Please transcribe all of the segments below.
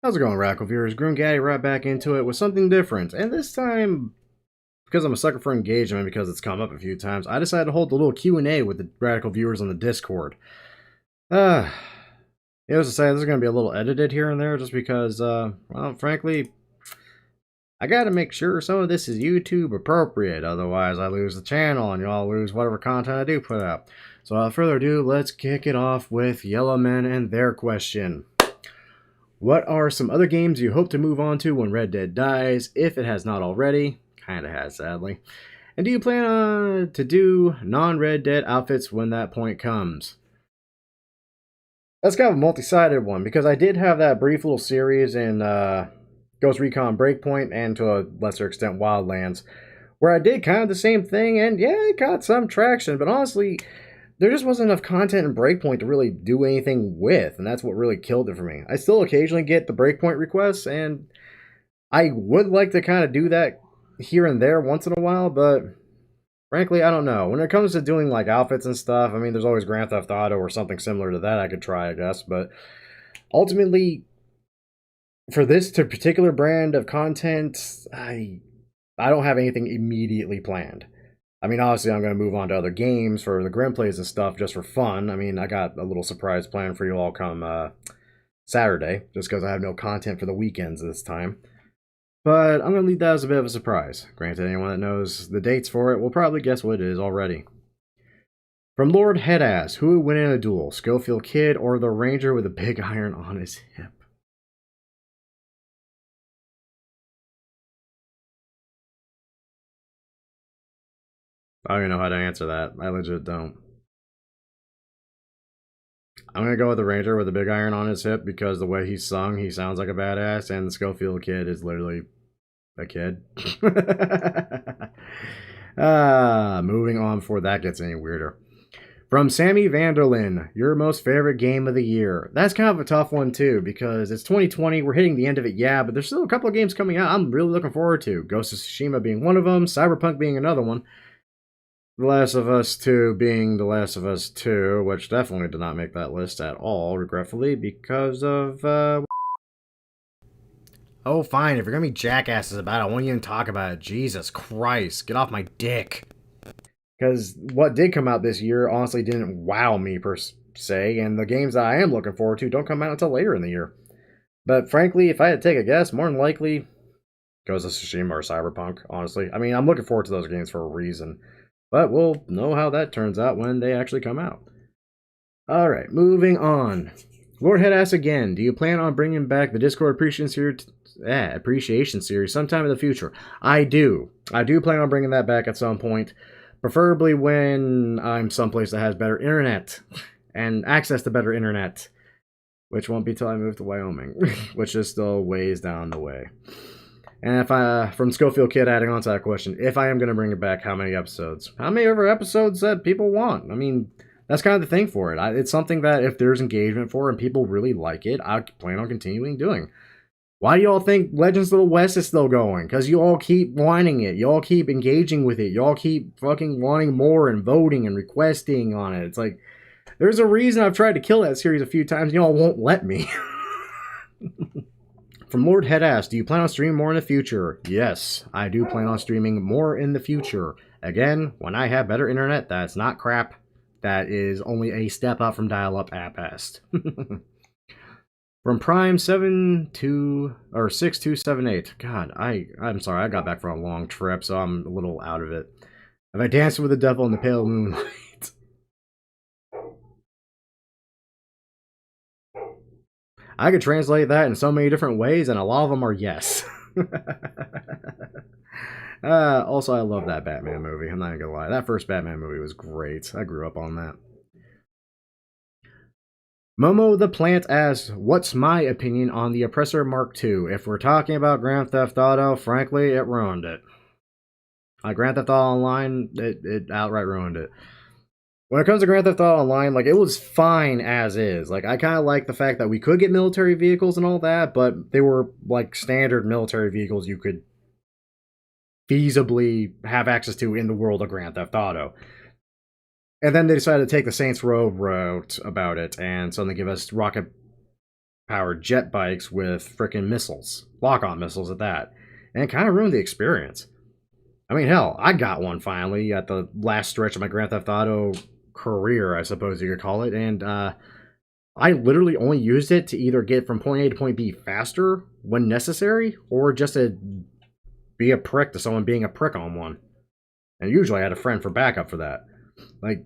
How's it going, Radical viewers? Groongaddy right back into it with something different. And this time, because I'm a sucker for engagement, because it's come up a few times, I decided to hold a little Q&A with the Radical viewers on the Discord. Uh, needless to say, this is going to be a little edited here and there, just because, well, frankly, I gotta make sure some of this is YouTube appropriate, otherwise I lose the channel and y'all lose whatever content I do put out. So without further ado, let's kick it off with Yellow Men and their question. What are some other games you hope to move on to when Red Dead dies, if it has not already? Kinda has, sadly. And do you plan to do non-Red Dead outfits when that point comes? That's kind of a multi-sided one, because I did have that brief little series in Ghost Recon Breakpoint, and to a lesser extent Wildlands, where I did kind of the same thing, and yeah, it got some traction, but honestly, there just wasn't enough content in Breakpoint to really do anything with, and that's what really killed it for me. I still occasionally get the Breakpoint requests, and I would like to kind of do that here and there once in a while, but frankly, I don't know. When it comes to doing like outfits and stuff, I mean, there's always Grand Theft Auto or something similar to that I could try, I guess, but ultimately, for this particular brand of content, I don't have anything immediately planned. I mean, obviously, I'm going to move on to other games for the Grim Plays and stuff just for fun. I mean, I got a little surprise plan for you all come Saturday, just because I have no content for the weekends this time. But I'm going to leave that as a bit of a surprise. Granted, anyone that knows the dates for it will probably guess what it is already. From Lord Headass, who would win in a duel, Schofield Kid or the Ranger with a big iron on his hip? I don't even know how to answer that. I legit don't. I'm gonna go with the Ranger with a big iron on his hip because the way he's sung, he sounds like a badass, and the Schofield Kid is literally a kid. Moving on before that gets any weirder. From Sammy Vanderlyn, your most favorite game of the year. That's kind of a tough one too, because it's 2020, we're hitting the end of it, yeah, but there's still a couple of games coming out I'm really looking forward to. Ghost of Tsushima being one of them, Cyberpunk being another one. The Last of Us 2 being The Last of Us 2, which definitely did not make that list at all, regretfully, because of, Oh, fine, if you're gonna be jackasses about it, I won't even talk about it. Jesus Christ, get off my dick. Because what did come out this year honestly didn't wow me per se, and the games that I am looking forward to don't come out until later in the year. But frankly, if I had to take a guess, more than likely, Ghost of Tsushima or Cyberpunk, honestly. I mean, I'm looking forward to those games for a reason. But we'll know how that turns out when they actually come out. Alright, moving on. Lord Head asks again, do you plan on bringing back the Discord Appreciation Series sometime in the future? I do. I do plan on bringing that back at some point. Preferably when I'm someplace that has better internet and access to better internet. Which won't be till I move to Wyoming, which is still ways down the way. And if I, from Schofield Kid adding on to that question, if I am going to bring it back, how many episodes? How many other episodes that people want? I mean, that's kind of the thing for it. It's something that if there's engagement for and people really like it, I plan on continuing doing. Why do y'all think Legends of the West is still going? Because you all keep wanting it. You all keep engaging with it. You all keep fucking wanting more and voting and requesting on it. It's like, there's a reason I've tried to kill that series a few times. Y'all won't let me. From Lord Headass, do you plan on streaming more in the future? Yes, I do plan on streaming more in the future. Again, when I have better internet, that's not crap. That is only a step up from dial-up at best. From Prime 6278. God, I'm sorry, I got back from a long trip, so I'm a little out of it. Have I danced with the devil in the pale moonlight? I could translate that in so many different ways, and a lot of them are yes. Also, I love that Batman movie. I'm not even gonna lie. That first Batman movie was great. I grew up on that. Momo the Plant asks, what's my opinion on the Oppressor Mark II? If we're talking about Grand Theft Auto, frankly, it ruined it. Grand Theft Auto Online, it outright ruined it. When it comes to Grand Theft Auto Online, like, it was fine as is. Like, I kind of like the fact that we could get military vehicles and all that, but they were, like, standard military vehicles you could feasibly have access to in the world of Grand Theft Auto. And then they decided to take the Saints Row route about it, and suddenly give us rocket powered jet bikes with frickin' missiles, lock-on missiles at that, and it kind of ruined the experience. I mean, hell, I got one finally at the last stretch of my Grand Theft Auto career, I suppose you could call it, and I literally only used it to either get from point A to point B faster when necessary, or just to be a prick to someone being a prick on one. And usually I had a friend for backup for that. Like,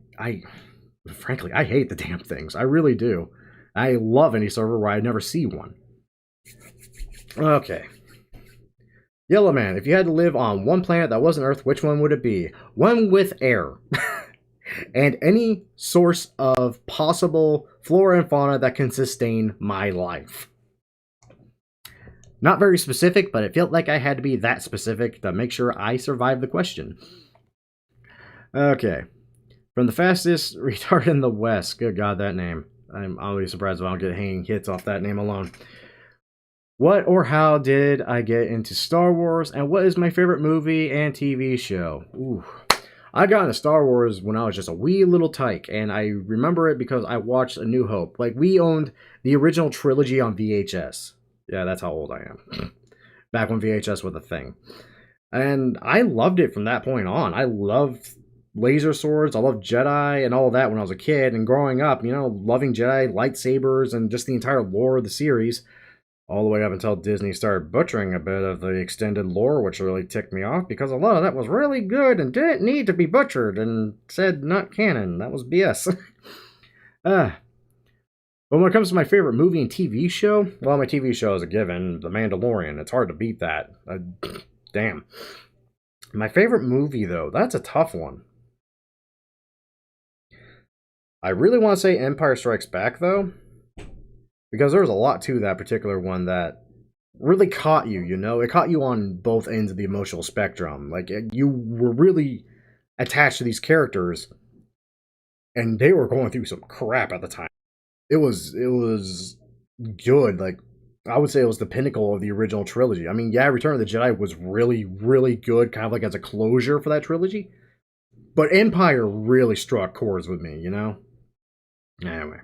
frankly, I hate the damn things. I really do. I love any server where I never see one. Okay. Yellow Man, if you had to live on one planet that wasn't Earth, which one would it be? One with air. And any source of possible flora and fauna that can sustain my life. Not very specific, but it felt like I had to be that specific to make sure I survived the question. Okay. From the fastest retard in the West. Good God, that name. I'm always surprised if I don't get hanging hits off that name alone. What or how did I get into Star Wars, and what is my favorite movie and TV show? Ooh. I got into Star Wars when I was just a wee little tyke, and I remember it because I watched A New Hope. Like, we owned the original trilogy on VHS. Yeah, that's how old I am. Back when VHS was a thing. And I loved it from that point on. I loved laser swords, I loved Jedi and all that when I was a kid, and growing up, you know, loving Jedi, lightsabers, and just the entire lore of the series, all the way up until Disney started butchering a bit of the extended lore, which really ticked me off, because a lot of that was really good and didn't need to be butchered, and said not canon. That was BS. But when it comes to my favorite movie and TV show, well, my TV show is a given, The Mandalorian. It's hard to beat that. Damn. My favorite movie, though, that's a tough one. I really want to say Empire Strikes Back, though, because there's a lot to that particular one that really caught you, you know? It caught you on both ends of the emotional spectrum. Like, you were really attached to these characters, and they were going through some crap at the time. It was good. Like, I would say it was the pinnacle of the original trilogy. I mean, yeah, Return of the Jedi was really, really good, kind of like as a closure for that trilogy. But Empire really struck chords with me, you know? Anyway,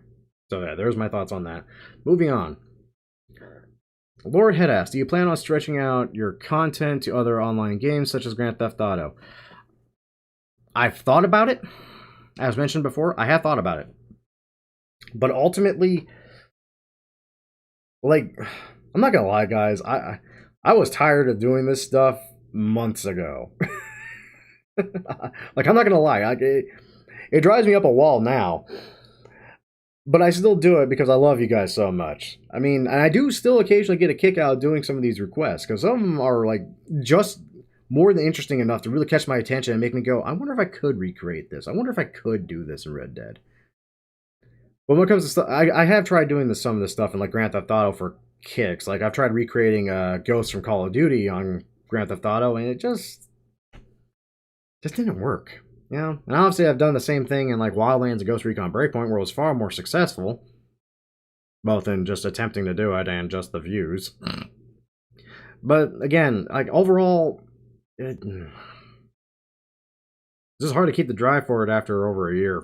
so yeah, there's my thoughts on that. Moving on. Lord Head asks, do you plan on stretching out your content to other online games such as Grand Theft Auto? I've thought about it. As mentioned before, I have thought about it. But ultimately, like, I'm not gonna lie, guys. I was tired of doing this stuff months ago. Like, I'm not gonna lie. It drives me up a wall now. But I still do it because I love you guys so much. I mean, and I do still occasionally get a kick out of doing some of these requests, because some of them are, like, just more than interesting enough to really catch my attention and make me go, I wonder if I could recreate this. I wonder if I could do this in Red Dead. But when it comes to stuff, I have tried doing some of this stuff in, like, Grand Theft Auto for kicks. Like, I've tried recreating Ghost from Call of Duty on Grand Theft Auto, and it just didn't work. You know? And obviously I've done the same thing in, like, Wildlands and Ghost Recon Breakpoint, where it was far more successful, both in just attempting to do it and just the views. But again, like, overall, it's just hard to keep the drive for it after over a year.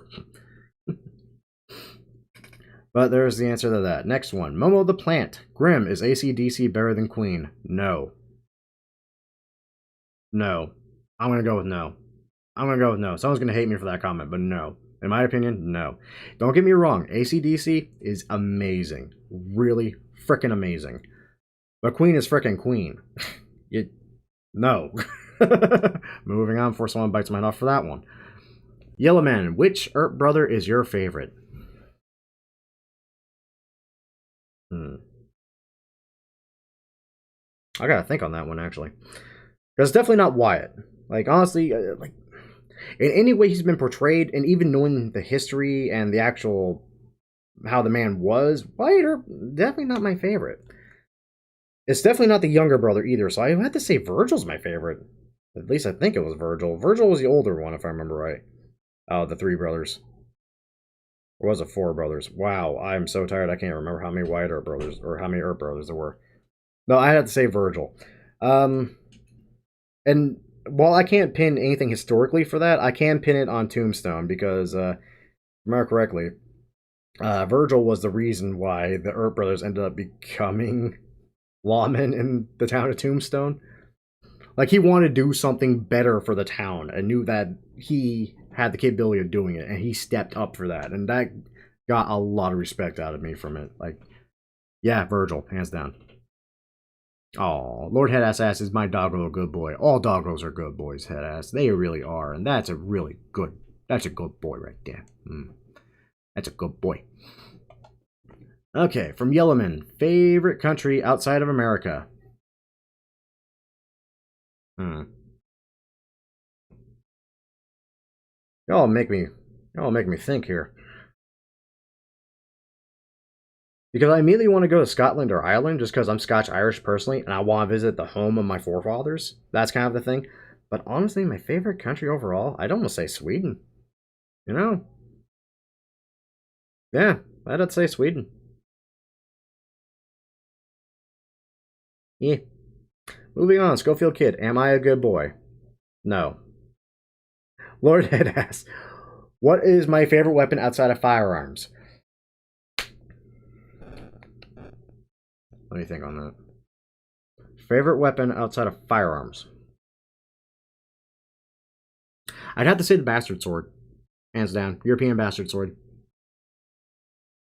But there's the answer to that. Next one. Momo the Plant. Grim, is AC/DC better than Queen? No. No. I'm going to go with no. I'm going to go with no. Someone's going to hate me for that comment, but no. In my opinion, no. Don't get me wrong. AC/DC is amazing. Really frickin' amazing. But Queen is frickin' Queen. No. Moving on before someone bites my head off for that one. Yellow Man, which Earp brother is your favorite? I gotta think on that one, actually. Because it's definitely not Wyatt. Like, honestly, like, in any way he's been portrayed, and even knowing the history and the actual how the man was, Wyatt Earp, definitely not my favorite. It's definitely not the younger brother either, so I had to say Virgil's my favorite. At least I think it was Virgil. Virgil was the older one, if I remember right. Oh, the three brothers. Or was it four brothers? Wow, I'm so tired I can't remember how many Wyatt Earp brothers, or how many Earp brothers there were. No, I had to say Virgil. And while I can't pin anything historically for that, I can pin it on Tombstone, because, if I remember correctly, Virgil was the reason why the Earp brothers ended up becoming lawmen in the town of Tombstone. Like, he wanted to do something better for the town and knew that he had the capability of doing it, and he stepped up for that. And that got a lot of respect out of me from it. Like, yeah, Virgil, hands down. Oh, Lord Headass is my doggo a good boy. All doggos are good boys, Headass. They really are, and that's a good boy right there. That's a good boy. Okay, from Yellowman, favorite country outside of America. Y'all make me think here. Because I immediately want to go to Scotland or Ireland just because I'm Scotch-Irish personally and I want to visit the home of my forefathers. That's kind of the thing. But honestly, my favorite country overall, I'd almost say Sweden. You know? Yeah, I'd say Sweden. Yeah. Moving on, Schofield Kid, am I a good boy? No. Lord Headass, what is my favorite weapon outside of firearms? Let me think on that. Favorite weapon outside of firearms? I'd have to say the bastard sword. Hands down. European bastard sword.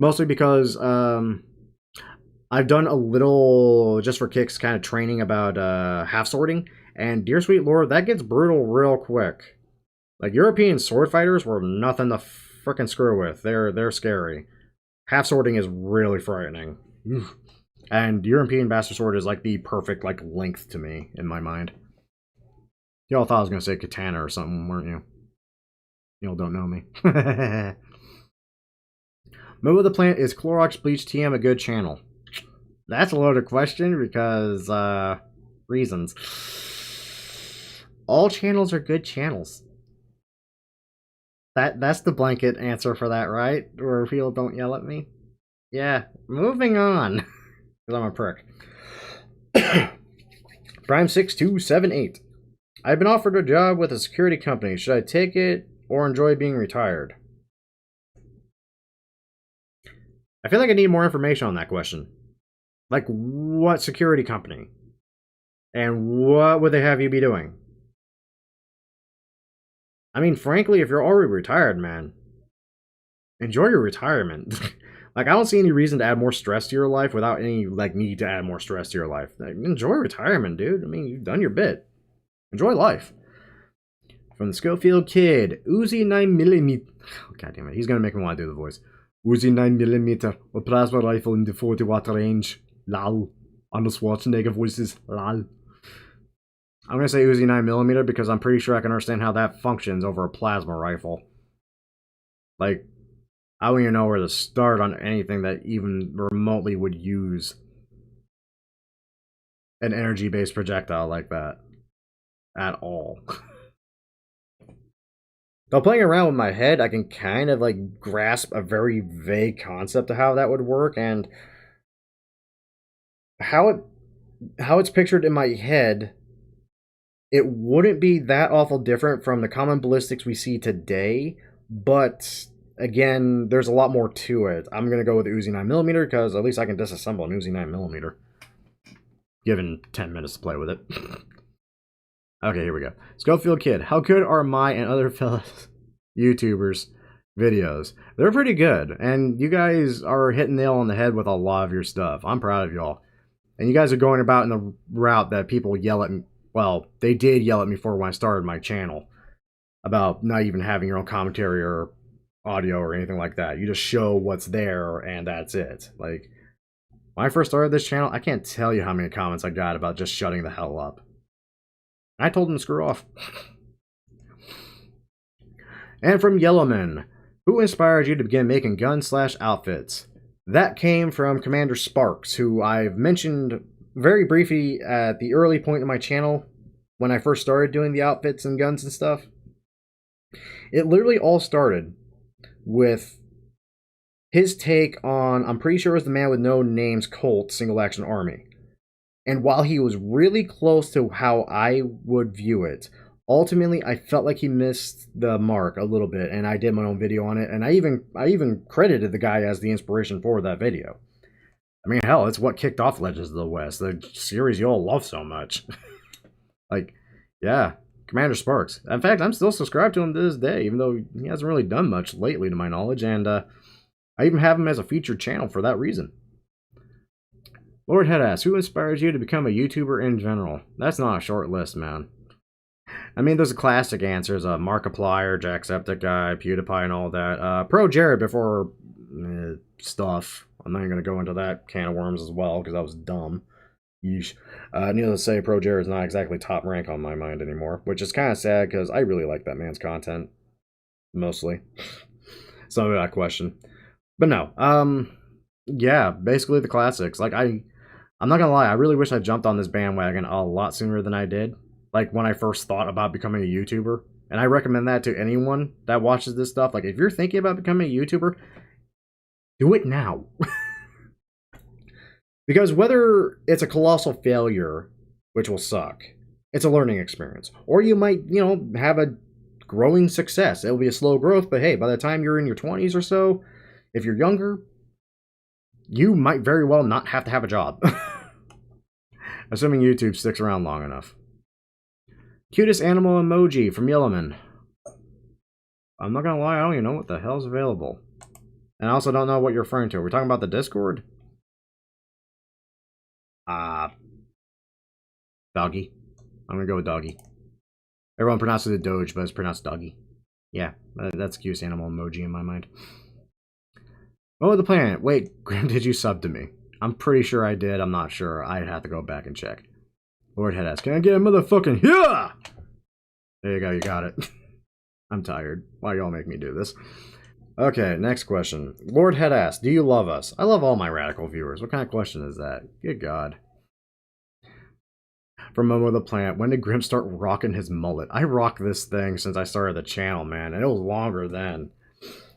Mostly because I've done a little, just for kicks, kind of training about half swording. And dear sweet lord, that gets brutal real quick. Like, European sword fighters were nothing to frickin' screw with. They're scary. Half swording is really frightening. And European bastard sword is like the perfect like length to me in my mind. Y'all thought I was gonna say katana or something, weren't you? Y'all don't know me. Move of the Plant, is Clorox Bleach TM a good channel? That's a loaded question because reasons. All channels are good channels. That's the blanket answer for that, right? Where people don't yell at me. Yeah, moving on. Because I'm a prick. Prime6278. I've been offered a job with a security company. Should I take it or enjoy being retired? I feel like I need more information on that question. Like, what security company? And what would they have you be doing? I mean, frankly, if you're already retired, man, enjoy your retirement. Like, I don't see any reason to add more stress to your life without any, like, need to add more stress to your life. Like, enjoy retirement, dude. I mean, you've done your bit. Enjoy life. From the Schofield Kid, Uzi 9mm. Oh, God damn it. He's going to make me want to do the voice. Uzi 9mm, a plasma rifle in the 40-watt range. Lol. Arnold Schwarzenegger voices. Lol. I'm going to say Uzi 9mm because I'm pretty sure I can understand how that functions over a plasma rifle. Like, I don't even know where to start on anything that even remotely would use an energy-based projectile like that. At all. Though playing around with my head, I can kind of like grasp a very vague concept of how that would work, and how it's pictured in my head, it wouldn't be that awful different from the common ballistics we see today, but again, there's a lot more to it. I'm going to go with the Uzi 9mm because at least I can disassemble an Uzi 9mm. Given 10 minutes to play with it. Okay, here we go. Schofield Kid, how good are my and other fellow YouTubers' videos? They're pretty good, and you guys are hitting nail on the head with a lot of your stuff. I'm proud of y'all. And you guys are going about in the route that people yell at me. Well, they did yell at me for when I started my channel. About not even having your own commentary or audio or anything like that. You just show what's there, and that's it. Like, when I first started this channel, I can't tell you how many comments I got about just shutting the hell up. I told him to screw off. And from Yellowman, who inspired you to begin making gun/outfits? That came from Commander Sparks, who I've mentioned very briefly at the early point in my channel when I first started doing the outfits and guns and stuff. It literally all started with his take on, I'm pretty sure it was the Man with No Name's Colt Single Action Army. And while he was really close to how I would view it, ultimately I felt like he missed the mark a little bit, and I did my own video on it, and I even credited the guy as the inspiration for that video. I mean, hell, it's what kicked off Legends of the West, the series you all love so much. Like, yeah, Commander Sparks. In fact, I'm still subscribed to him to this day, even though he hasn't really done much lately to my knowledge, and I even have him as a featured channel for that reason. Lord Head asks, who inspires you to become a YouTuber in general? That's not a short list, man. I mean, there's the classic answers, Markiplier, Jacksepticeye, PewDiePie, and all that. Pro Jared before stuff. I'm not even going to go into that can of worms as well, because that was dumb. Yeesh. Needless to say, Pro Jared is not exactly top rank on my mind anymore, which is kind of sad, because I really like that man's content. Mostly. So that question. But no, yeah, basically the classics. Like, I'm not gonna lie, I really wish I jumped on this bandwagon a lot sooner than I did. Like, when I first thought about becoming a YouTuber. And I recommend that to anyone that watches this stuff. Like, if you're thinking about becoming a YouTuber, do it now. Because whether it's a colossal failure, which will suck, it's a learning experience. Or you might, have a growing success. It'll be a slow growth, but hey, by the time you're in your 20s or so, if you're younger, you might very well not have to have a job. Assuming YouTube sticks around long enough. Cutest animal emoji from Yellowman. I'm not gonna lie, I don't even know what the hell's available. And I also don't know what you're referring to. Are we talking about the Discord? Doggy. I'm gonna go with doggy. Everyone pronounces it Doge, but it's pronounced doggy. Yeah, that's the cutest animal emoji in my mind. Oh, the planet. Wait, Grim, did you sub to me? I'm pretty sure I did. I'm not sure. I'd have to go back and check. Lord Head asks, can I get a motherfucking yeah? There you go, you got it. I'm tired. Why y'all make me do this? Okay, next question. Lord Head asks, do you love us? I love all my radical viewers. What kind of question is that? Good God. From Momo the Plant, when did Grim start rocking his mullet? I rock this thing since I started the channel, man, and it was longer then.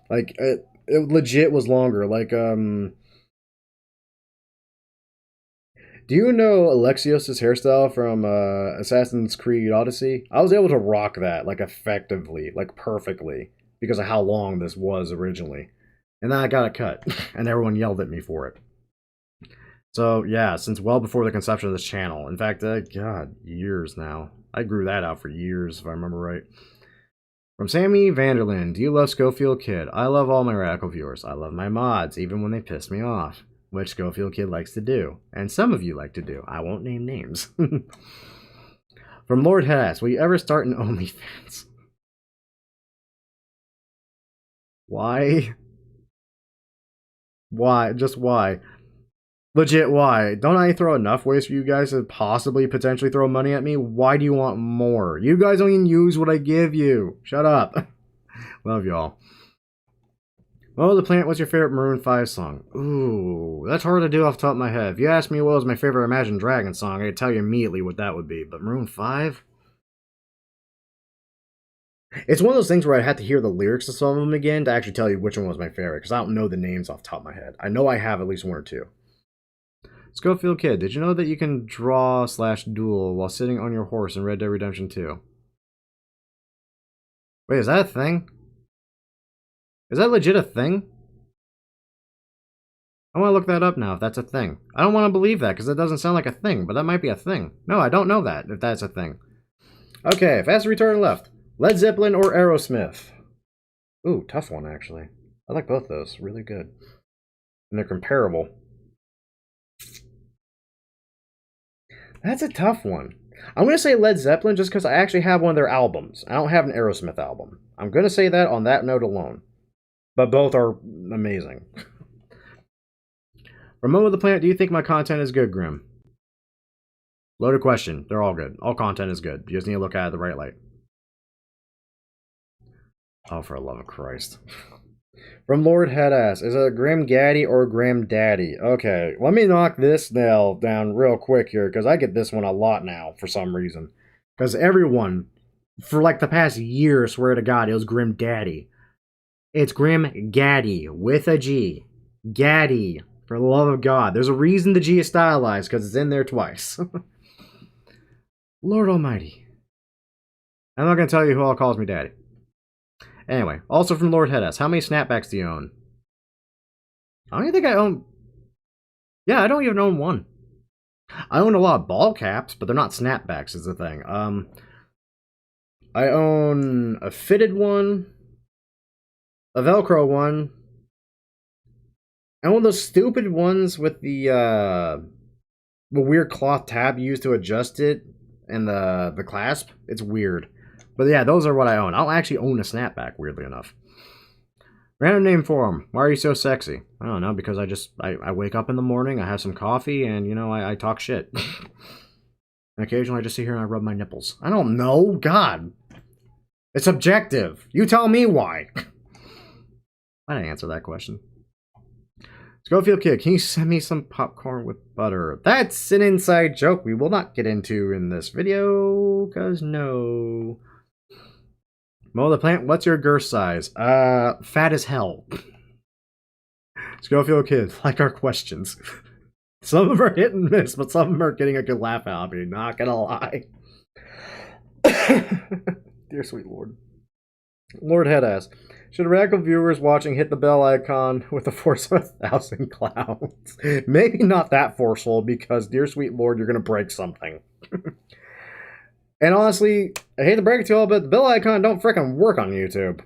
Like, it legit was longer. Like, do you know Alexios' hairstyle from Assassin's Creed Odyssey? I was able to rock that, like, effectively, like, perfectly, because of how long this was originally. And then I got it cut, and everyone yelled at me for it. So, yeah, since well before the conception of this channel. In fact, God, years now. I grew that out for years, if I remember right. From Sammy Vanderland, do you love Schofield Kid? I love all my radical viewers. I love my mods, even when they piss me off. Which Schofield Kid likes to do. And some of you like to do. I won't name names. From Lord Head, will you ever start an OnlyFans? Why? Why? Just why? Legit, why? Don't I throw enough ways for you guys to possibly potentially throw money at me? Why do you want more? You guys don't even use what I give you. Shut up. Love y'all. Oh, the Planet, what's your favorite Maroon 5 song? Ooh, that's hard to do off the top of my head. If you asked me what was my favorite Imagine Dragons song, I'd tell you immediately what that would be. But Maroon 5? It's one of those things where I had to hear the lyrics of some of them again to actually tell you which one was my favorite, because I don't know the names off the top of my head. I know I have at least one or two. Schofield Kid, did you know that you can draw/duel while sitting on your horse in Red Dead Redemption 2? Wait, is that a thing? Is that legit a thing? I want to look that up now if that's a thing. I don't want to believe that because it doesn't sound like a thing, but that might be a thing. No, I don't know that if that's a thing. Okay, Fast Return left. Led Zeppelin or Aerosmith? Ooh, tough one actually. I like both those. Really good. And they're comparable. That's a tough one. I'm going to say Led Zeppelin just because I actually have one of their albums. I don't have an Aerosmith album. I'm going to say that on that note alone. But both are amazing. Ramon the Planet, do you think my content is good, Grim? Loaded question. They're all good. All content is good. You just need to look at it the right light. Oh, for the love of Christ. From Lord Headass, is it a Grim Gaddy or Grim Daddy? Okay, let me knock this nail down real quick here, because I get this one a lot now, for some reason. Because everyone, for like the past year, swear to God, it was Grim Daddy. It's Grim Gaddy, with a G. Gaddy, for the love of God. There's a reason the G is stylized, because it's in there twice. Lord Almighty. I'm not going to tell you who all calls me daddy. Anyway, also from Lord Headass, how many snapbacks do you own? I don't even think I own... Yeah, I don't even own one. I own a lot of ball caps, but they're not snapbacks is the thing. I own a fitted one, a Velcro one, and one of those stupid ones with the weird cloth tab you use to adjust it, and the clasp. It's weird. But yeah, those are what I own. I don't actually own a snapback, weirdly enough. Random name for him. Why are you so sexy? I don't know, because I wake up in the morning, I have some coffee, and, you know, I talk shit. And occasionally I just sit here and I rub my nipples. I don't know. God. It's objective. You tell me why. I didn't answer that question. Schofield Kid, can you send me some popcorn with butter? That's an inside joke we will not get into in this video, because no. Mo the Plant, what's your girth size? Fat as hell. Schofield Kid, like our questions. Some of them are hit and miss, but some of them are getting a good laugh out of me, not gonna lie. Dear sweet Lord. Lord Headass. Should radical viewers watching hit the bell icon with the force of 1,000 clowns? Maybe not that forceful, because, dear sweet Lord, you're gonna break something. And honestly, I hate to break it to you all, but the bell icon don't frickin' work on YouTube.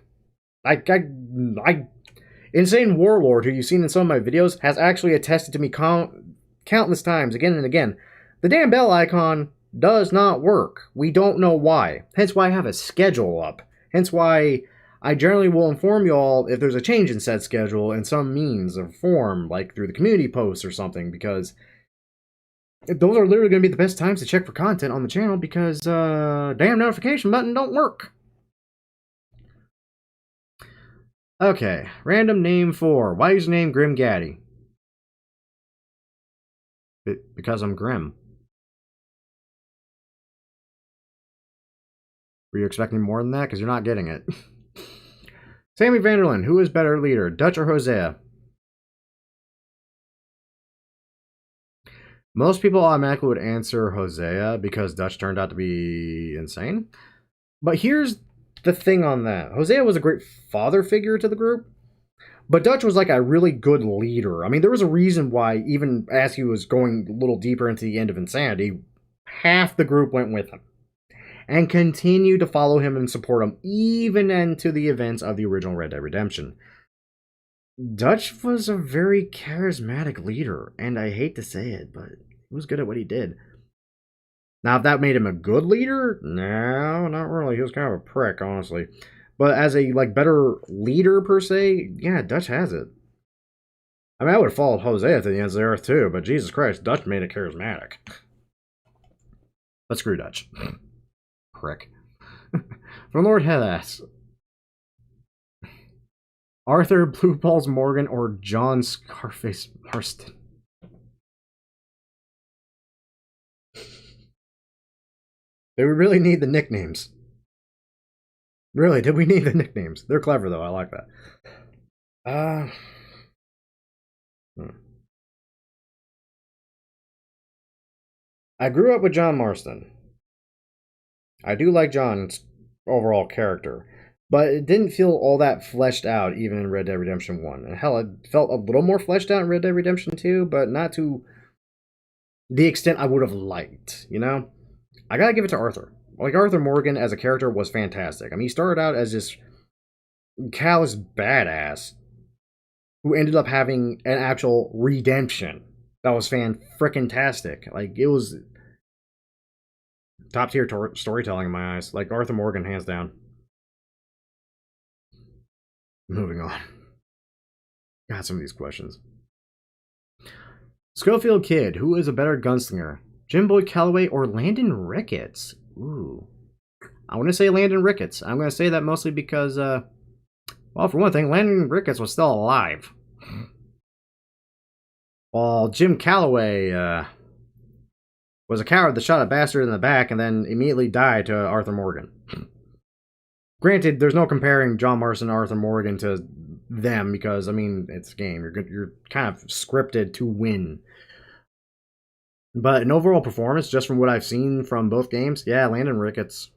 Insane Warlord, who you've seen in some of my videos, has actually attested to me countless times, again and again. The damn bell icon does not work. We don't know why. Hence why I have a schedule up. Hence why I generally will inform you all if there's a change in said schedule in some means or form, like through the community posts or something, because those are literally going to be the best times to check for content on the channel, because damn notification button don't work. Okay, random name 4. Why username Grim Gaddy? Because I'm Grim. Were you expecting more than that? Because you're not getting it. Sammy Vanderlyn, who is better leader, Dutch or Hosea? Most people automatically would answer Hosea because Dutch turned out to be insane. But here's the thing on that. Hosea was a great father figure to the group, but Dutch was like a really good leader. I mean, there was a reason why, even as he was going a little deeper into the end of Insanity, half the group went with him and continued to follow him and support him, even into the events of the original Red Dead Redemption. Dutch was a very charismatic leader, and I hate to say it, but he was good at what he did. Now, if that made him a good leader, no, not really. He was kind of a prick, honestly. But as a better leader per se, yeah, Dutch has it. I mean, I would have followed Hosea to the ends of the earth too, but Jesus Christ, Dutch made it charismatic. But screw Dutch. Prick. From Lord Headass. Arthur Blue Balls Morgan or John Scarface Marston? Did we really need the nicknames? Really, did we need the nicknames? They're clever though, I like that. I grew up with John Marston. I do like John's overall character, but it didn't feel all that fleshed out even in Red Dead Redemption 1. And hell, it felt a little more fleshed out in Red Dead Redemption 2, but not to the extent I would have liked, you know? I gotta give it to Arthur. Like, Arthur Morgan as a character was fantastic. I mean, he started out as this callous badass who ended up having an actual redemption that was fan-frickin-tastic. Like, it was top-tier storytelling in my eyes. Like, Arthur Morgan, hands down. Moving on. God, some of these questions. Schofield Kid, who is a better gunslinger? Jim Boyd Calloway or Landon Ricketts? Ooh. I want to say Landon Ricketts. I'm going to say that mostly because, well, for one thing, Landon Ricketts was still alive. While Jim Calloway was a coward that shot a bastard in the back and then immediately died to Arthur Morgan. Granted, there's no comparing John Marston and Arthur Morgan to them because, I mean, it's a game. You're kind of scripted to win. But an overall performance, just from what I've seen from both games, yeah, Landon Ricketts,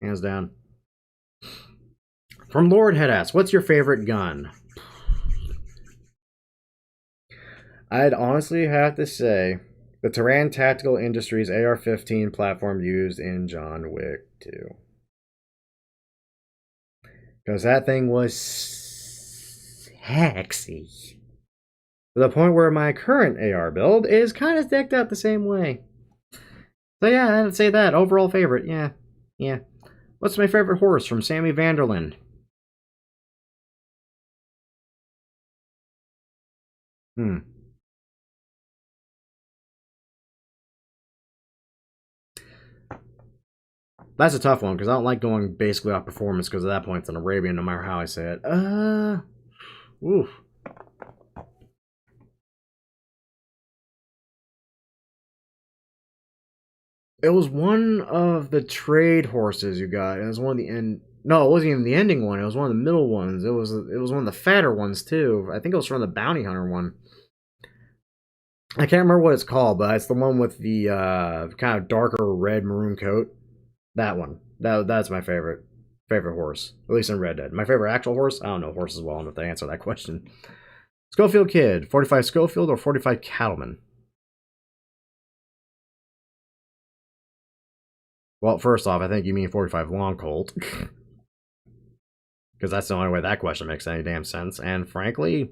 hands down. From Lord Headass, what's your favorite gun? I'd honestly have to say the Taran Tactical Industries AR-15 platform used in John Wick 2. Because that thing was sexy. To the point where my current AR build is kind of decked out the same way. So yeah, I'd say that. Overall favorite, yeah. What's my favorite horse from Sammy Vanderland? That's a tough one because I don't like going basically off performance because at that point it's an Arabian no matter how I say it. Oof. It was one of the trade horses you got. It was one of the end. No, it wasn't even the ending one. It was one of the middle ones. It was one of the fatter ones too. I think it was from the bounty hunter one. I can't remember what it's called, but it's the one with the kind of darker red maroon coat. That one. That's my favorite horse, at least in Red Dead. My favorite actual horse. I don't know horses well enough to answer that question. Schofield Kid, 45 Schofield or 45 Cattleman? Well, first off, I think you mean 45 Long Colt. Because that's the only way that question makes any damn sense. And frankly,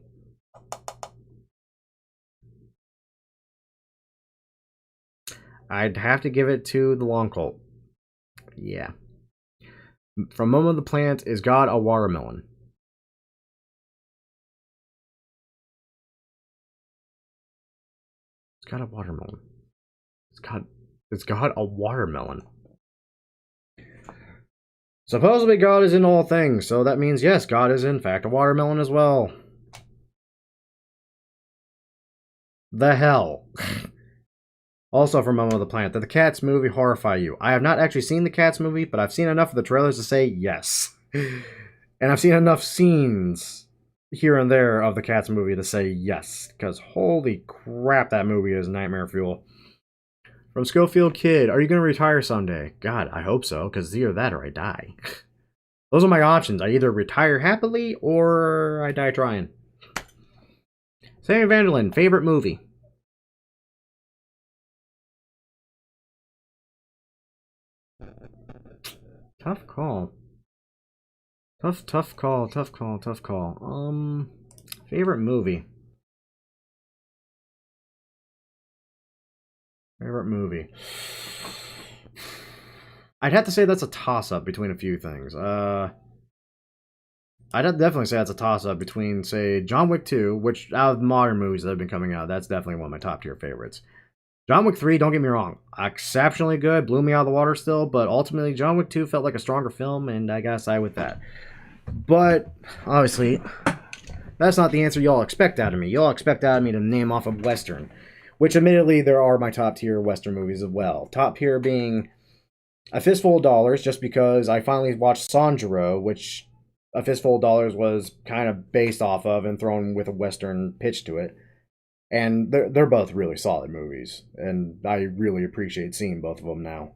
I'd have to give it to the Long Colt. Yeah. From Momo the Plant, is God a watermelon? It's God a watermelon. It's God a watermelon. Supposedly God is in all things, so that means yes, God is in fact a watermelon as well. The hell. Also from Momo the Plant, did the Cats movie horrify you? I have not actually seen the Cats movie, but I've seen enough of the trailers to say yes. And I've seen enough scenes here and there of the Cats movie to say yes. Because holy crap, that movie is nightmare fuel. From Schofield Kid, are you going to retire someday? God, I hope so, because either that or I die. Those are my options. I either retire happily or I die trying. Sammy Vanderland, favorite movie? Tough call. Tough call. Favorite movie. Favorite movie. I'd have to say that's a toss-up between a few things. I'd definitely say that's a toss-up between, say, John Wick 2, which out of modern movies that have been coming out, that's definitely one of my top-tier favorites. John Wick 3, don't get me wrong, exceptionally good, blew me out of the water still, but ultimately John Wick 2 felt like a stronger film, and I gotta side with that. But, obviously, that's not the answer y'all expect out of me. Y'all expect out of me to name off a Western, which admittedly there are my top-tier Western movies as well. Top tier being A Fistful of Dollars, just because I finally watched Sanjuro, which A Fistful of Dollars was kind of based off of and thrown with a Western pitch to it. And they're both really solid movies, and I really appreciate seeing both of them now.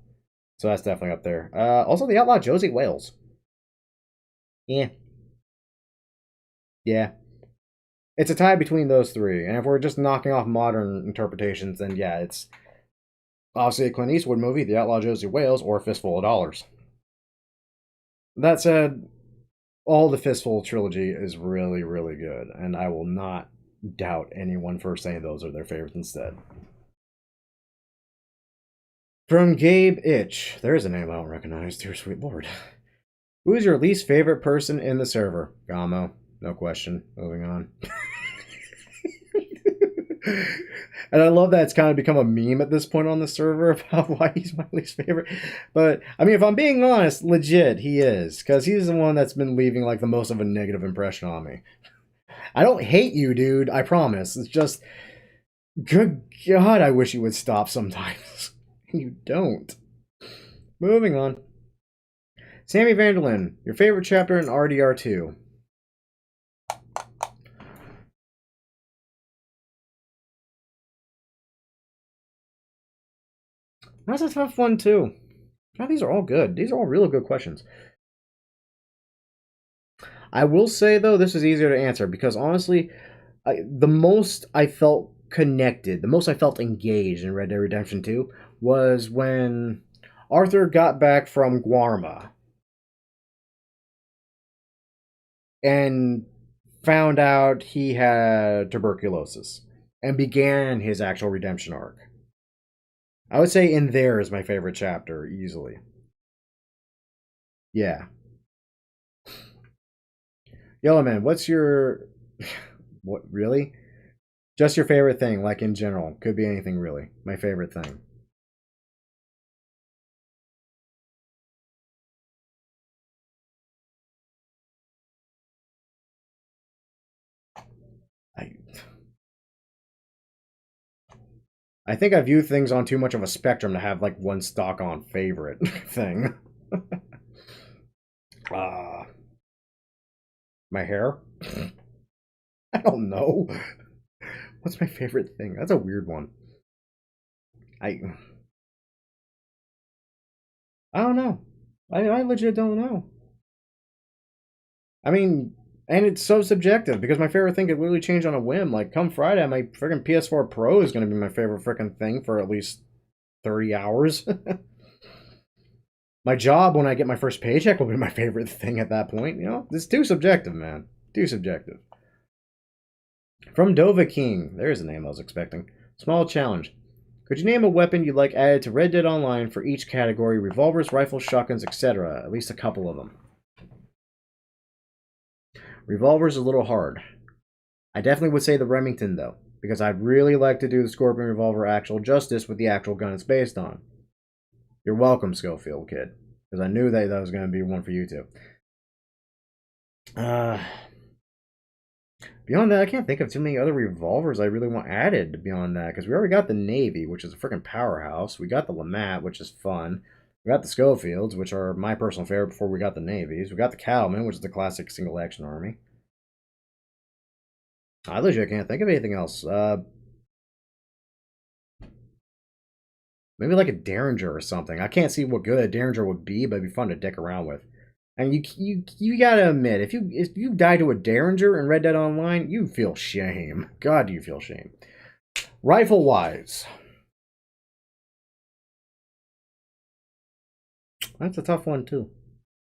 So that's definitely up there. Also, The Outlaw Josie Wales. Yeah. Yeah. It's a tie between those three, and if we're just knocking off modern interpretations, then yeah, it's obviously a Clint Eastwood movie, The Outlaw Josie Wales, or A Fistful of Dollars. That said, all the Fistful trilogy is really, really good, and I will not doubt anyone for saying those are their favorites instead. From Gabe Itch. There's a name I don't recognize, dear sweet lord. Who is your least favorite person in the server? Gamo. No question. Moving on. And I love that it's kind of become a meme at this point on the server about why he's my least favorite. But, I mean, if I'm being honest, legit, he is. Because he's the one that's been leaving, like, the most of a negative impression on me. I don't hate you, dude. I promise. It's just, good God, I wish you would stop sometimes. You don't. Moving on. Sammy Vanderlyn, your favorite chapter in RDR2? That's a tough one, too. God, these are all good. These are all really good questions. I will say though, this is easier to answer because honestly, the most I felt connected, the most I felt engaged in Red Dead Redemption 2 was when Arthur got back from Guarma and found out he had tuberculosis and began his actual redemption arc. I would say in there is my favorite chapter, easily. Yeah. Yellow Man, what's your. What, really? Just your favorite thing, like in general. Could be anything, really. My favorite thing. I, I think I view things on too much of a spectrum to have like one stock on favorite thing. uh, my hair? I don't know. What's my favorite thing? That's a weird one. I I don't know. I legit don't know. I mean, and it's so subjective because my favorite thing could literally change on a whim. Like come Friday, my freaking PS4 Pro is going to be my favorite freaking thing for at least 30 hours. My job when I get my first paycheck will be my favorite thing at that point. You know, it's too subjective, man. Too subjective. From Dova King, there's a name I was expecting. Small challenge. Could you name a weapon you'd like added to Red Dead Online for each category? Revolvers, rifles, shotguns, etc. At least a couple of them. Revolver's a little hard. I definitely would say the Remington, though, because I'd really like to do the Scorpion Revolver actual justice with the actual gun it's based on. You're welcome, Schofield kid, because I knew that was going to be one for you too. Beyond that, I can't think of too many other revolvers I really want added beyond that, because we already got the Navy, which is a freaking powerhouse. We got the LeMat, which is fun. We got the Schofields, which are my personal favorite before we got the Navies. We got the Cattlemen, which is the classic single-action army. I legit can't think of anything else. Maybe like a Derringer or something. I can't see what good a Derringer would be, but it'd be fun to dick around with. And you gotta admit, if you die to a Derringer in Red Dead Online, you feel shame. God, do you feel shame. Rifle wise, that's a tough one too,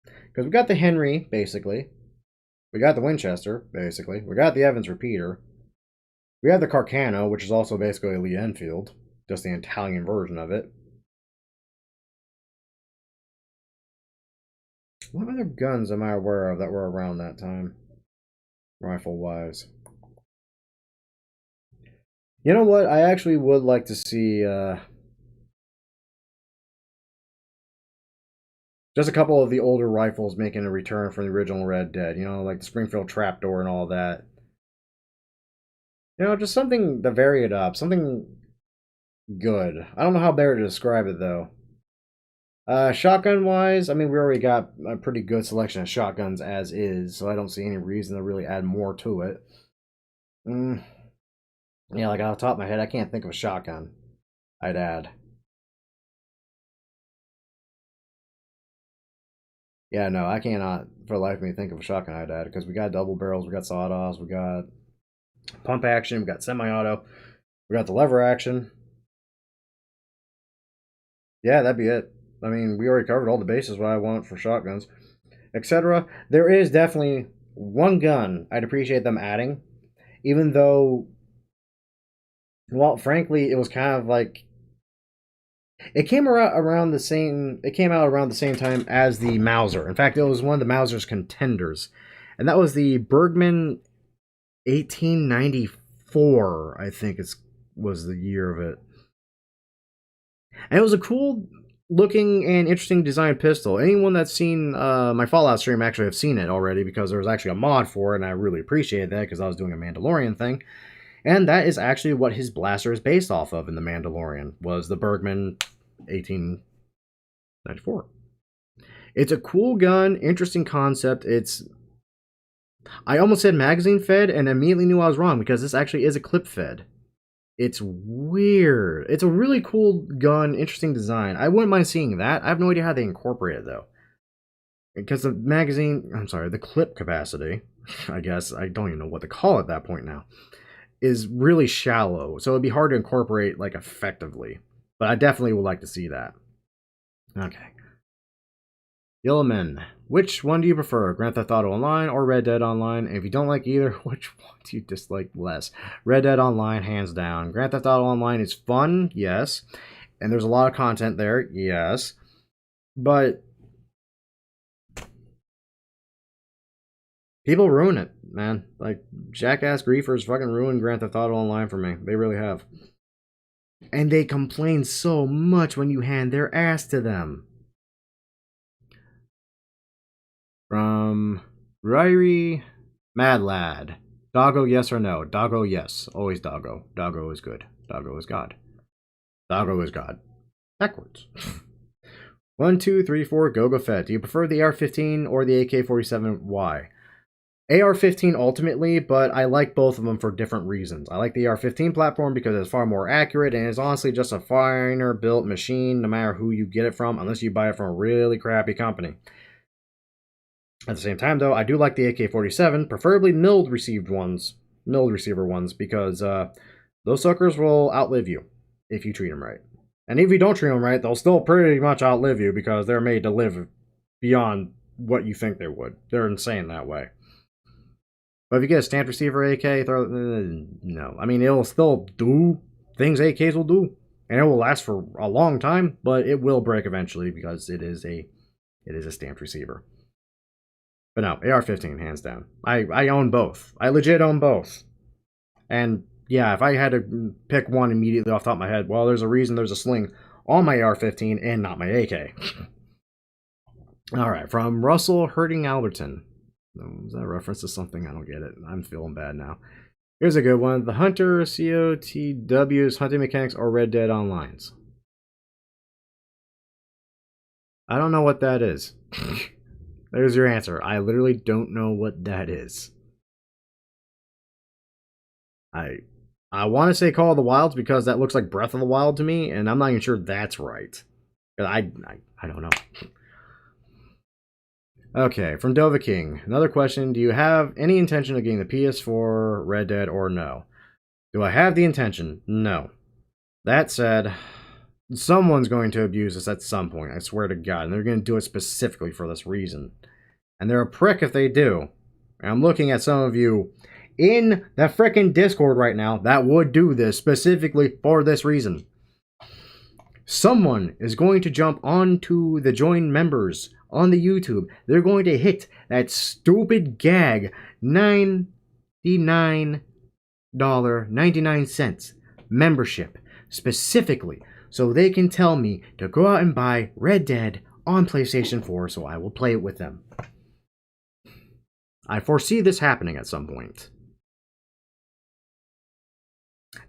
because we got the Henry basically, we got the Winchester basically, we got the Evans repeater, we have the Carcano, which is also basically a Lee Enfield, just the Italian version of it. What other guns am I aware of that were around that time, rifle-wise? You know what? I actually would like to see just a couple of the older rifles making a return from the original Red Dead. You know, like the Springfield Trapdoor and all that. You know, just something to vary it up. Something good. I don't know how better to describe it, though. Shotgun wise, I mean, we already got a pretty good selection of shotguns as is, so I don't see any reason to really add more to it. Yeah, like off the top of my head, I can't think of a shotgun I'd add. Yeah, no, I cannot for the life of me think of a shotgun I'd add because we got double barrels, we got sawed-offs, we got pump action, we got semi-auto, we got the lever action. Yeah, that'd be it. I mean, we already covered all the bases what I want for shotguns, etc. There is definitely one gun I'd appreciate them adding, even though, well, frankly, it was kind of like it came around the same. It came out around the same time as the Mauser. In fact, it was one of the Mauser's contenders, and that was the Bergman 1894. I think was the year of it, and it was a cool looking and interesting design pistol. Anyone that's seen my Fallout stream actually have seen it already because there was actually a mod for it, and I really appreciated that because I was doing a Mandalorian thing. And that is actually what his blaster is based off of in The Mandalorian, was the Bergman 1894. It's a cool gun, interesting concept. I almost said magazine fed and immediately knew I was wrong because this actually is a clip fed. It's weird. It's a really cool gun, interesting design. I wouldn't mind seeing that. I have no idea how they incorporate it though. because the magazine, I'm sorry, the clip capacity, I guess, I don't even know what to call it at that point now, is really shallow. So it'd be hard to incorporate, like, effectively. But I definitely would like to see that. Okay. Yellowman, which one do you prefer, Grand Theft Auto Online or Red Dead Online? And if you don't like either, which one do you dislike less? Red Dead Online, hands down. Grand Theft Auto Online is fun, yes. And there's a lot of content there, yes. But people ruin it, man. Like, jackass griefers fucking ruined Grand Theft Auto Online for me. They really have. And they complain so much when you hand their ass to them. From Ryrie Mad Lad. Doggo, yes or no? Doggo, yes. Always Doggo. Doggo is good. Doggo is God. Doggo is God. Backwards. 1, 2, 3, 4, Gogo Fett. Do you prefer the AR-15 or the AK-47? Why? AR-15 ultimately, but I like both of them for different reasons. I like the AR-15 platform because it's far more accurate and it's honestly just a finer built machine no matter who you get it from, unless you buy it from a really crappy company. At the same time, though, I do like the AK-47, preferably milled receiver ones, because those suckers will outlive you if you treat them right. And if you don't treat them right, they'll still pretty much outlive you because they're made to live beyond what you think they would. They're insane that way. But if you get a stand receiver AK, no. I mean, it'll still do things AKs will do, and it will last for a long time, but it will break eventually because it is a stamped receiver. But no, AR-15, hands down. I own both. I legit own both. And yeah, if I had to pick one immediately off the top of my head, well, there's a reason there's a sling on my AR-15 and not my AK. Alright, from Russell Hurting Alberton. Is that a reference to something? I don't get it. I'm feeling bad now. Here's a good one. The Hunter COTW's hunting mechanics or Red Dead Online's? I don't know what that is. There's your answer. I literally don't know what that is. I want to say Call of the Wilds because that looks like Breath of the Wild to me, and I'm not even sure that's right. I don't know. Okay, from Dova King. Another question. Do you have any intention of getting the PS4, Red Dead, or no? Do I have the intention? No. That said, someone's going to abuse this at some point, I swear to God, and they're going to do it specifically for this reason. And they're a prick if they do. And I'm looking at some of you in the frickin' Discord right now that would do this specifically for this reason. Someone is going to jump onto the join members on the YouTube. They're going to hit that stupid gag $99.99 membership specifically so they can tell me to go out and buy Red Dead on PlayStation 4 so I will play it with them. I foresee this happening at some point.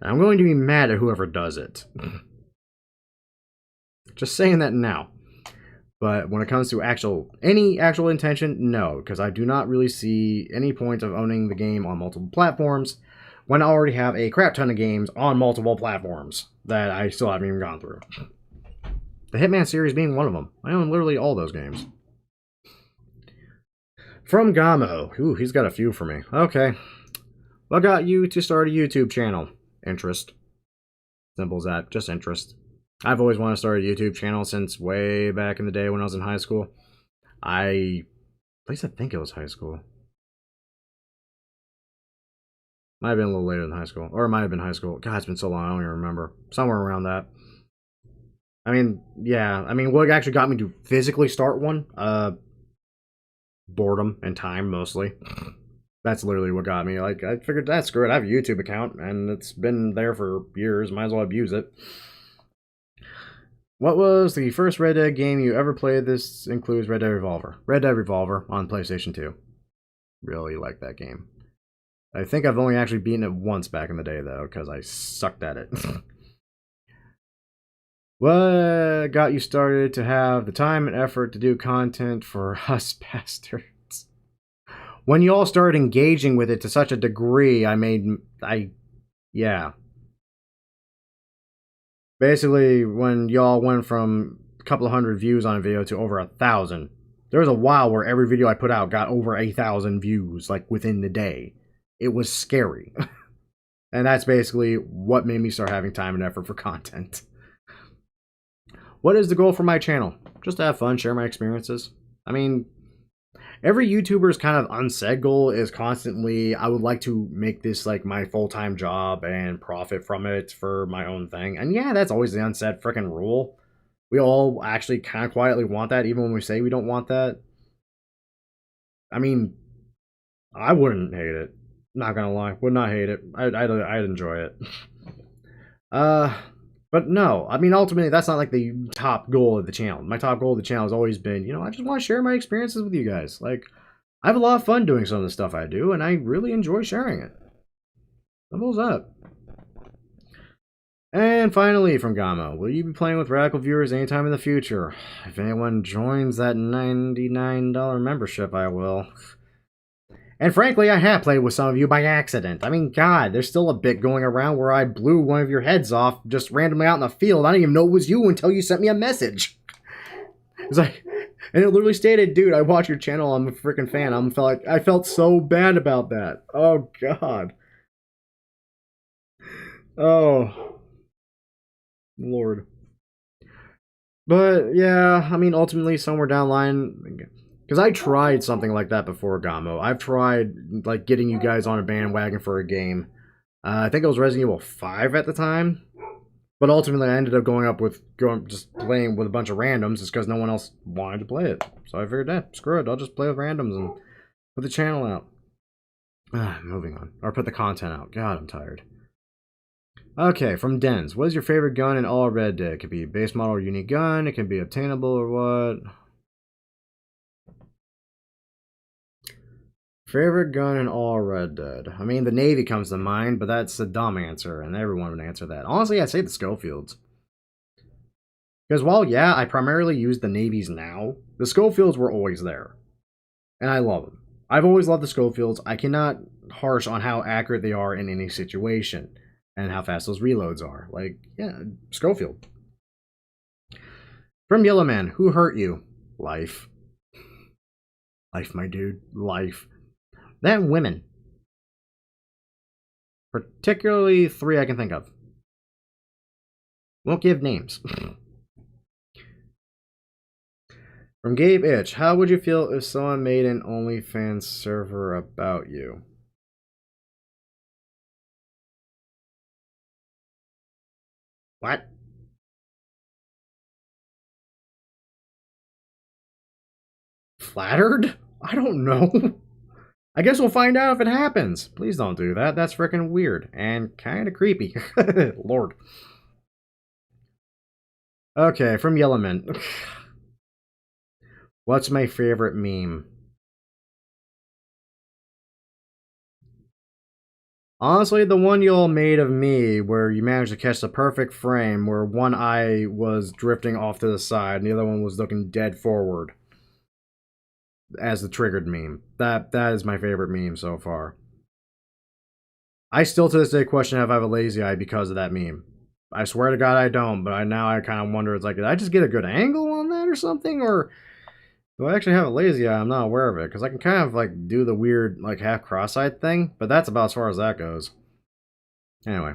I'm going to be mad at whoever does it. Just saying that now. But when it comes to any actual intention, no, because I do not really see any point of owning the game on multiple platforms when I already have a crap ton of games on multiple platforms that I still haven't even gone through. The Hitman series being one of them. I own literally all those games. From Gamo. Ooh, he's got a few for me. Okay. What got you to start a YouTube channel? Interest. Simple as that. Just interest. I've always wanted to start a YouTube channel since way back in the day when I was in high school. At least I think it was high school. Might have been a little later than high school. Or it might have been high school. God, it's been so long, I don't even remember. Somewhere around that. I mean, yeah. I mean, what actually got me to physically start one? Boredom and time, mostly. That's literally what got me. Like, I figured, that's screw it. I have a YouTube account, and it's been there for years. Might as well abuse it. What was the first Red Dead game you ever played? This includes Red Dead Revolver. Red Dead Revolver on PlayStation 2. Really like that game. I think I've only actually beaten it once back in the day, though, because I sucked at it. What got you started to have the time and effort to do content for us bastards? When you all started engaging with it to such a degree, yeah. Basically, when y'all went from a couple of hundred views on a video to over 1,000, There was a while where every video I put out got over 1,000 views, like within the day. It was scary. And that's basically what made me start having time and effort for content. What is the goal for my channel? Just to have fun, share my experiences. I mean, every YouTuber's kind of unsaid goal is constantly, I would like to make this like my full-time job and profit from it for my own thing. And yeah, that's always the unsaid freaking rule. We all actually kind of quietly want that, even when we say we don't want that. I mean, I wouldn't hate it. Not gonna lie, would not hate it. I'd enjoy it. But no, I mean, ultimately, that's not like the top goal of the channel. My top goal of the channel has always been, I just want to share my experiences with you guys. Like, I have a lot of fun doing some of the stuff I do, and I really enjoy sharing it. Simple as that. And finally, from Gamo, will you be playing with Radical viewers anytime in the future? If anyone joins that $99 membership, I will. And frankly, I have played with some of you by accident. I mean, God, there's still a bit going around where I blew one of your heads off just randomly out in the field. I didn't even know it was you until you sent me a message. It's like, and it literally stated, dude, I watch your channel. I'm a freaking fan. I felt so bad about that. Oh, God. Oh, Lord. But, yeah, I mean, ultimately, somewhere down the line, because I tried something like that before, Gamo. I've tried, like, getting you guys on a bandwagon for a game. I think it was Resident Evil 5 at the time. But ultimately, I ended up just playing with a bunch of randoms just because no one else wanted to play it. So I figured, screw it, I'll just play with randoms and put the channel out. Moving on. Or put the content out. God, I'm tired. Okay, from Dens. What is your favorite gun in all Red Dead? It could be base model or unique gun. It can be obtainable or what. Favorite gun in all Red Dead? I mean, the Navy comes to mind, but that's a dumb answer, and everyone would answer that. Honestly, I'd say the Schofields. Because while, yeah, I primarily use the Navies now, the Schofields were always there. And I love them. I've always loved the Schofields. I cannot harsh on how accurate they are in any situation, and how fast those reloads are. Like, yeah, Schofield. From Yellowman, who hurt you? Life. Life, my dude. Life. Then women. Particularly 3 I can think of. Won't give names. From Gabe Itch, how would you feel if someone made an OnlyFans server about you? What? Flattered? I don't know. I guess we'll find out if it happens. Please don't do that. That's freaking weird and kind of creepy. Lord. Okay, from Yellowman. What's my favorite meme? Honestly, the one y'all made of me where you managed to catch the perfect frame where one eye was drifting off to the side and the other one was looking dead forward. As the triggered meme. That is my favorite meme so far. I still to this day question if I have a lazy eye because of that meme. I swear to God I don't, but now I kind of wonder, it's like, did I just get a good angle on that or something? Or do I actually have a lazy eye? I'm not aware of it. Because I can kind of like do the weird like half cross-eyed thing, but that's about as far as that goes. Anyway.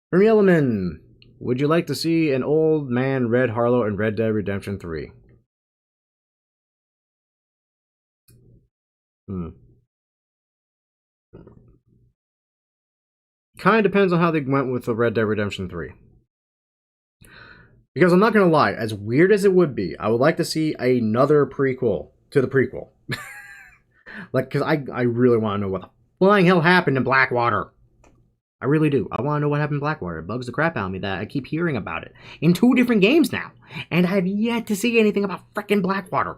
From Yellowman, would you like to see an old man Red Harlow in Red Dead Redemption 3? Kind of depends on how they went with the Red Dead Redemption 3. Because I'm not going to lie, as weird as it would be, I would like to see another prequel to the prequel. Like, because I really want to know what the flying hell happened in Blackwater. I really do. I want to know what happened in Blackwater. It bugs the crap out of me that I keep hearing about it in 2 different games now. And I have yet to see anything about frickin' Blackwater.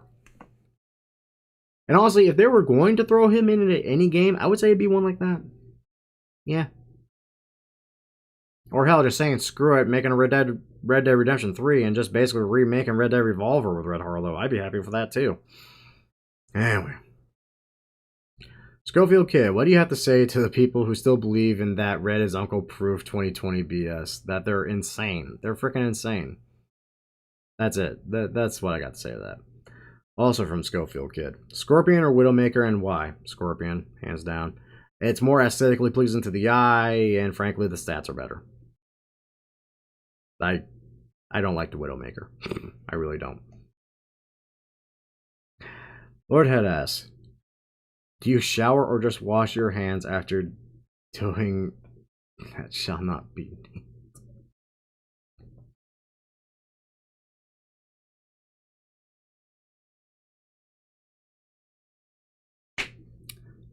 And honestly, if they were going to throw him in any game, I would say it'd be one like that. Yeah. Or hell, just saying screw it, making a Red Dead Redemption 3 and just basically remaking Red Dead Revolver with Red Harlow. I'd be happy for that too. Anyway. Schofield Kid, what do you have to say to the people who still believe in that Red is Uncle Proof 2020 BS? That they're insane. They're freaking insane. That's it. That's what I got to say to that. Also from Schofield Kid. Scorpion or Widowmaker, and why? Scorpion, hands down. It's more aesthetically pleasing to the eye, and frankly, the stats are better. I don't like the Widowmaker. I really don't. Lord Headass. Do you shower or just wash your hands after doing... That shall not be.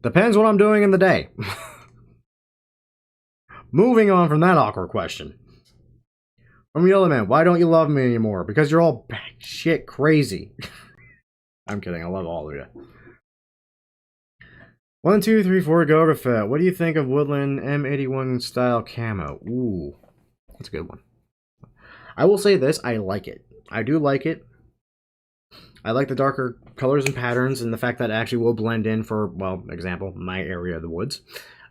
Depends what I'm doing in the day. Moving on from that awkward question. From Yellowman, why don't you love me anymore? Because you're all shit crazy. I'm kidding, I love all of you. 1, 2, 3, 4, Gogafett. What do you think of Woodland M81 style camo? Ooh, that's a good one. I will say this, I like it. I do like it. I like the darker colors and patterns and the fact that it actually will blend in for, well, example, my area of the woods.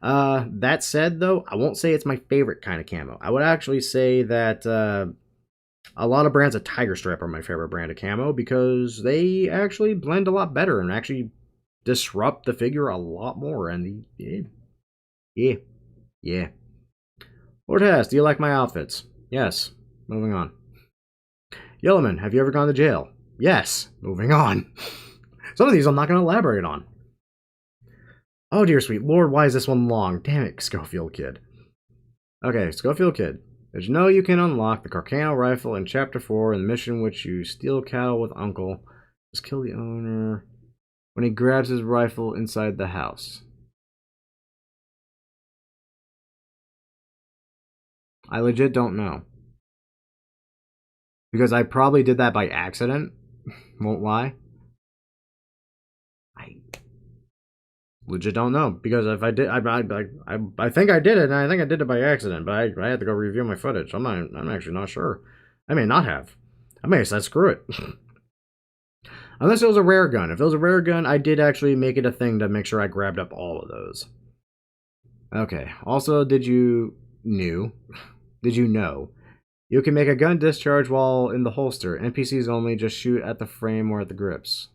That said, though, I won't say it's my favorite kind of camo. I would actually say that a lot of brands of Tiger Stripe are my favorite brand of camo because they actually blend a lot better and actually disrupt the figure a lot more. And yeah. Lord Hess, do you like my outfits? Yes. Moving on. Yellowman, have you ever gone to jail? Yes. Moving on. Some of these I'm not going to elaborate on. Oh dear sweet lord, why is this one long? Damn it, Schofield Kid. Okay, Schofield Kid. Did you know you can unlock the Carcano rifle in Chapter 4 in the mission in which you steal cattle with Uncle? Just kill the owner when he grabs his rifle inside the house. I legit don't know. Because I probably did that by accident. Won't lie. I legit don't know. Because if I did, I think I did it, and I think I did it by accident. But I had to go review my footage. I'm actually not sure. I may not have. I may have said screw it. Unless it was a rare gun. If it was a rare gun, I did actually make it a thing to make sure I grabbed up all of those. Okay. Also, did you know you can make a gun discharge while in the holster? NPCs only, just shoot at the frame or at the grips.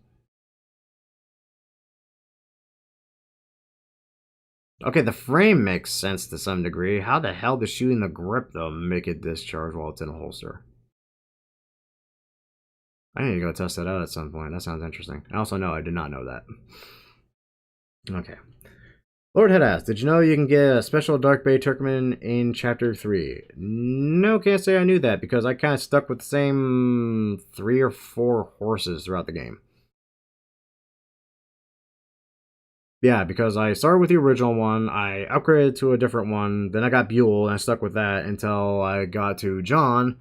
Okay, the frame makes sense to some degree. How the hell does shooting the grip, though, make it discharge while it's in a holster? I need to go test that out at some point. That sounds interesting. I also know I did not know that. Okay. Lord Headass, did you know you can get a special Dark Bay Turkmen in Chapter 3? No, can't say I knew that, because I kind of stuck with the same 3 or 4 horses throughout the game. Yeah, because I started with the original one, I upgraded to a different one, then I got Buell, and I stuck with that until I got to John.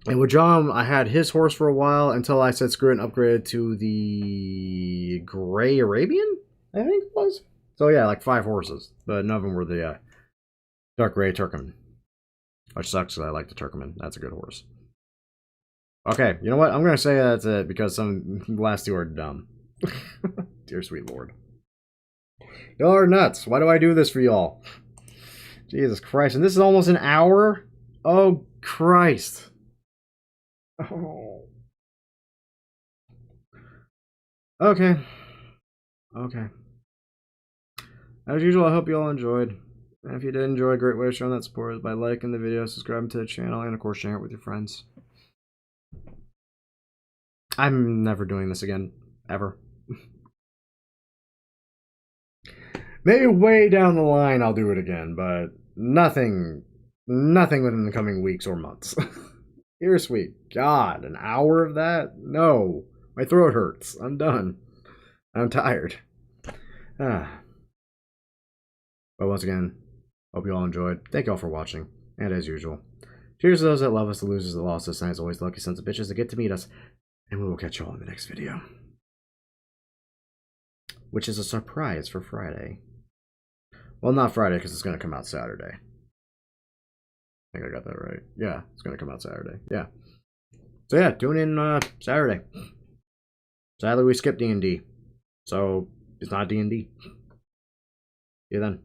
And with John, I had his horse for a while until I said screw it and upgraded to the Gray Arabian, I think it was. So yeah, like 5 horses, but none of them were the Dark Gray Turkmen. Which sucks because I like the Turkmen. That's a good horse. Okay, you know what? I'm going to say that's it because the last 2 are dumb. Dear sweet lord. Y'all are nuts. Why do I do this for y'all? Jesus Christ. And this is almost an hour? Oh, Christ. Oh. Okay. As usual, I hope you all enjoyed. And if you did enjoy, a great way of showing that support is by liking the video, subscribing to the channel, and of course sharing it with your friends. I'm never doing this again. Ever. Maybe way down the line I'll do it again, but nothing within the coming weeks or months. Dear sweet God, an hour of that? No. My throat hurts. I'm done. I'm tired. But once again, hope you all enjoyed. Thank you all for watching. And as usual, cheers to those that love us, the losers that lost us, and as always, the lucky sons of bitches that get to meet us. And we will catch you all in the next video. Which is a surprise for Friday. Well, not Friday, because it's going to come out Saturday. I think I got that right. Yeah, it's going to come out Saturday. Yeah. So yeah, tune in Saturday. Sadly, we skipped D&D. So, it's not D&D. See you then.